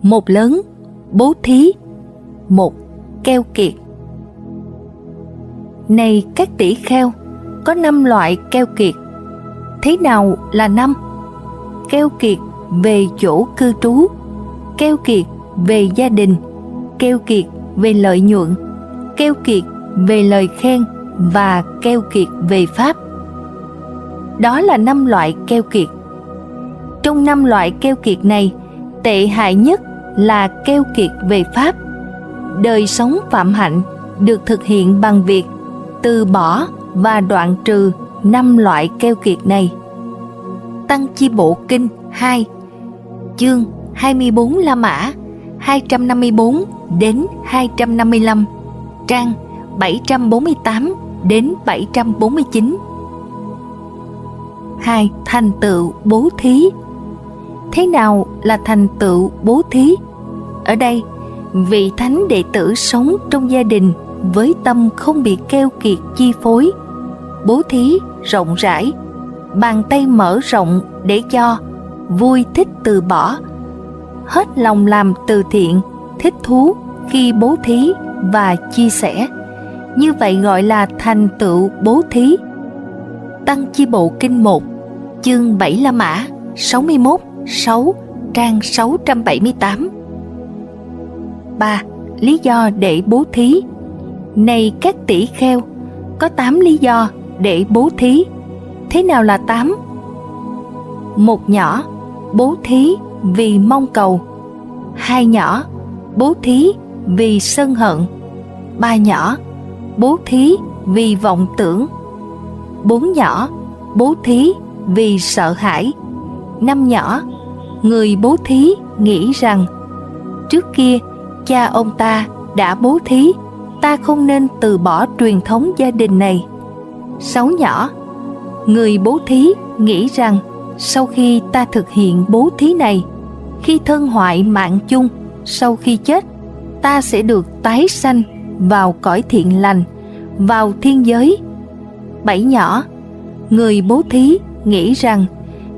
một lớn, bố thí, một keo kiệt. Này các tỷ kheo, có 5 loại keo kiệt. Thế nào là 5? Keo kiệt về chỗ cư trú, keo kiệt về gia đình, keo kiệt về lợi nhuận, keo kiệt về lời khen và keo kiệt về pháp. Đó là 5 loại keo kiệt. Trong 5 loại keo kiệt này, tệ hại nhất là keo kiệt về pháp. Đời sống phạm hạnh được thực hiện bằng việc từ bỏ và đoạn trừ 5 loại keo kiệt này. Tăng Chi Bộ Kinh 2, chương 24 La Mã 254 đến 255, trang 748 đến 749. 2. Thành tựu bố thí. Thế nào là thành tựu bố thí? Ở đây, vị thánh đệ tử sống trong gia đình với tâm không bị keo kiệt chi phối, bố thí rộng rãi, bàn tay mở rộng để cho, vui thích từ bỏ, hết lòng làm từ thiện, thích thú khi bố thí và chia sẻ. Như vậy gọi là thành tựu bố thí. Tăng Chi Bộ Kinh 1, chương 7 La Mã 61, 6, trang 678. 3. Lý do để bố thí. Này các tỷ kheo, có 8 lý do để bố thí. Thế nào là 8? 1 nhỏ, bố thí vì mong cầu. 2 nhỏ, bố thí vì sân hận. 3 nhỏ, bố thí vì vọng tưởng. 4 nhỏ, bố thí vì sợ hãi. 5 nhỏ, người bố thí nghĩ rằng trước kia cha ông ta đã bố thí, ta không nên từ bỏ truyền thống gia đình này. 6 nhỏ, người bố thí nghĩ rằng sau khi ta thực hiện bố thí này, khi thân hoại mạng chung, sau khi chết, ta sẽ được tái sanh vào cõi thiện lành, vào thiên giới. 7 nhỏ, người bố thí nghĩ rằng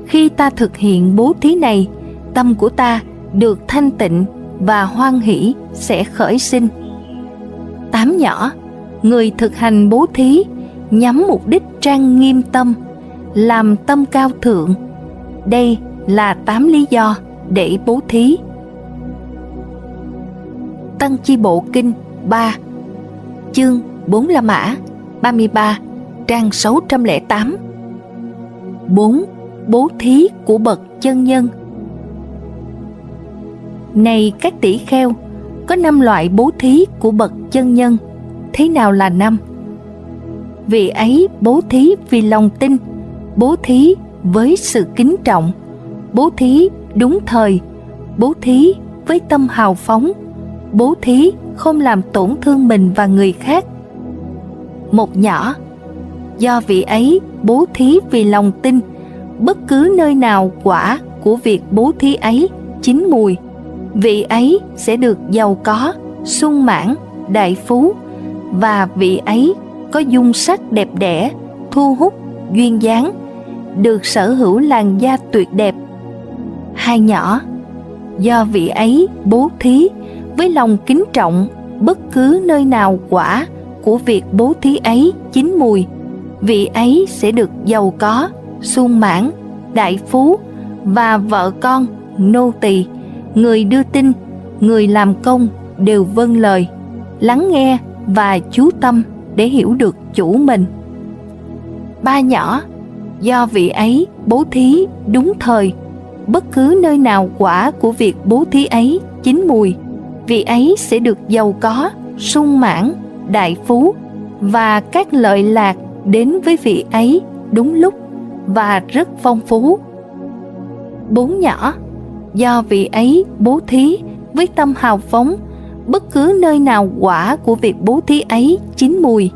khi ta thực hiện bố thí này, tâm của ta được thanh tịnh và hoan hỷ sẽ khởi sinh. 8 nhỏ, người thực hành bố thí nhắm mục đích trang nghiêm tâm, làm tâm cao thượng. Đây là 8 lý do để bố thí. Tăng Chi Bộ Kinh 3, chương 4 La Mã 33, trang 608. 4. Bố thí của bậc chân nhân. Này các tỷ kheo, có 5 loại bố thí của bậc chân nhân. Thế nào là 5? Vị ấy bố thí vì lòng tin, bố thí với sự kính trọng, bố thí đúng thời, bố thí với tâm hào phóng, bố thí không làm tổn thương mình và người khác. 1 nhỏ, do vị ấy bố thí vì lòng tin, bất cứ nơi nào quả của việc bố thí ấy chín mùi, vị ấy sẽ được giàu có, sung mãn, đại phú, và vị ấy có dung sắc đẹp đẽ, thu hút, duyên dáng, được sở hữu làn da tuyệt đẹp. 2 nhỏ, do vị ấy bố thí với lòng kính trọng, bất cứ nơi nào quả của việc bố thí ấy chín mùi, vị ấy sẽ được giàu có, sung mãn, đại phú, và vợ con, nô tỳ, người đưa tin, người làm công đều vâng lời, lắng nghe và chú tâm để hiểu được chủ mình. 3 nhỏ, do vị ấy bố thí đúng thời, bất cứ nơi nào quả của việc bố thí ấy chín mùi, vị ấy sẽ được giàu có, sung mãn, đại phú, và các lợi lạc đến với vị ấy đúng lúc và rất phong phú. 4 nhỏ, do vị ấy bố thí với tâm hào phóng, bất cứ nơi nào quả của việc bố thí ấy chín mùi,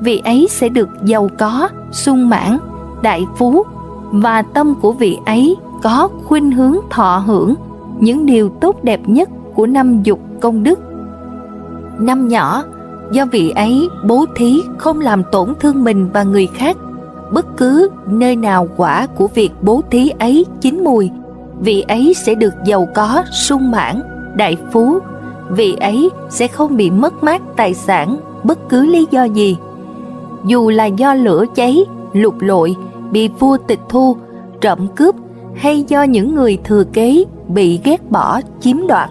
vị ấy sẽ được giàu có, sung mãn, đại phú, và tâm của vị ấy có khuynh hướng thọ hưởng những điều tốt đẹp nhất của 5 dục công đức. 5 nhỏ, do vị ấy bố thí không làm tổn thương mình và người khác, bất cứ nơi nào quả của việc bố thí ấy chín mùi, vị ấy sẽ được giàu có, sung mãn, đại phú, vị ấy sẽ không bị mất mát tài sản bất cứ lý do gì. Dù là do lửa cháy, lụt lội, bị vua tịch thu, trộm cướp, hay do những người thừa kế bị ghét bỏ, chiếm đoạt.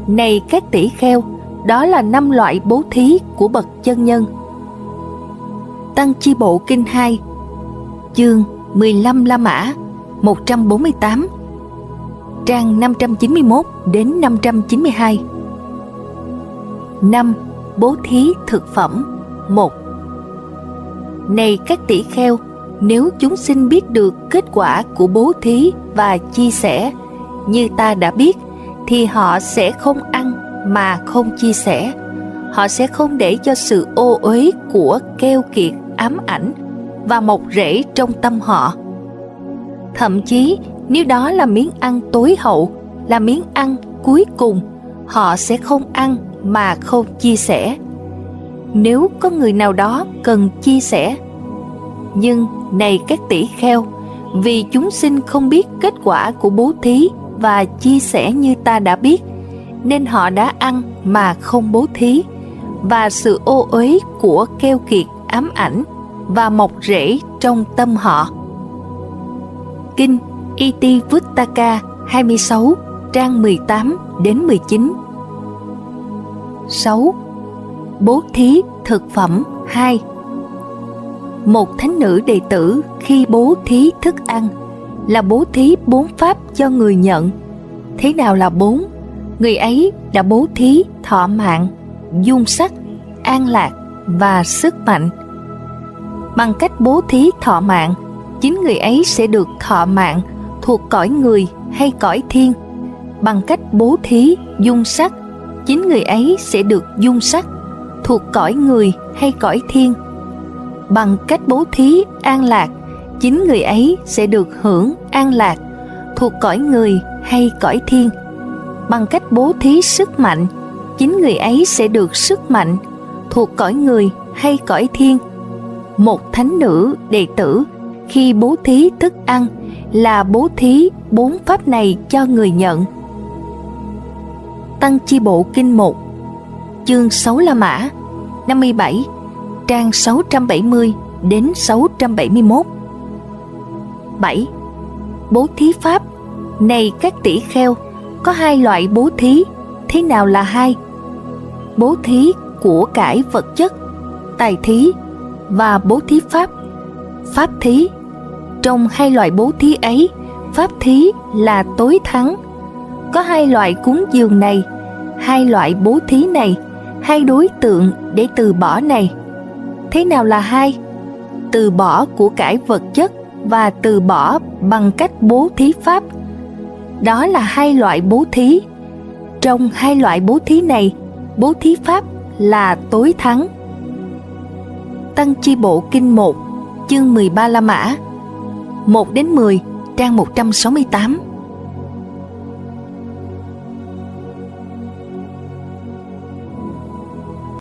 Này các tỷ kheo, đó là 5 loại bố thí của bậc chân nhân. Tăng Chi Bộ Kinh 2, chương 15 La Mã 148, trang 591 đến 592. 5. Bố thí thực phẩm. 1. Này các tỷ kheo, nếu chúng sinh biết được kết quả của bố thí và chia sẻ như ta đã biết, thì họ sẽ không ăn mà không chia sẻ. Họ sẽ không để cho sự ô uế của keo kiệt ám ảnh và mọc rễ trong tâm họ. Thậm chí nếu đó là miếng ăn tối hậu, là miếng ăn cuối cùng, họ sẽ không ăn mà không chia sẻ. Nếu có người nào đó cần chia sẻ. Nhưng này các tỷ kheo, vì chúng sinh không biết kết quả của bố thí và chia sẻ như ta đã biết, nên họ đã ăn mà không bố thí, và sự ô uế của keo kiệt ám ảnh và mọc rễ trong tâm họ. Kinh Itivuttaka 26, trang 18 đến 19. 6. Bố thí thực phẩm. 2. Một thánh nữ đệ tử khi bố thí thức ăn là bố thí 4 pháp cho người nhận. Thế nào là 4? Người ấy đã bố thí thọ mạng, dung sắc, an lạc và sức mạnh. Bằng cách bố thí thọ mạng, chính người ấy sẽ được thọ mạng thuộc cõi người hay cõi thiên. Bằng cách bố thí dung sắc, chính người ấy sẽ được dung sắc thuộc cõi người hay cõi thiên. Bằng cách bố thí an lạc, chính người ấy sẽ được hưởng an lạc thuộc cõi người hay cõi thiên. Bằng cách bố thí sức mạnh, chính người ấy sẽ được sức mạnh thuộc cõi người hay cõi thiên. Một thánh nữ đệ tử khi bố thí thức ăn là bố thí 4 pháp này cho người nhận. Tăng Chi Bộ Kinh 1, chương 6 La Mã 57, trang 670 đến 671. 7. Bố thí pháp. Này các tỷ kheo, có 2 loại bố thí. Thế nào là 2? Bố thí của cải vật chất, tài thí, và bố thí pháp, pháp thí. Trong 2 loại bố thí ấy, pháp thí là tối thắng. Có 2 loại cúng dường này, 2 loại bố thí này, 2 đối tượng để từ bỏ này. Thế nào là 2? Từ bỏ của cải vật chất và từ bỏ bằng cách bố thí pháp. Đó là 2 loại bố thí. Trong 2 loại bố thí này, bố thí pháp là tối thắng. Tăng Chi Bộ Kinh 1, chương 13 La Mã 1 đến 10, trang 168.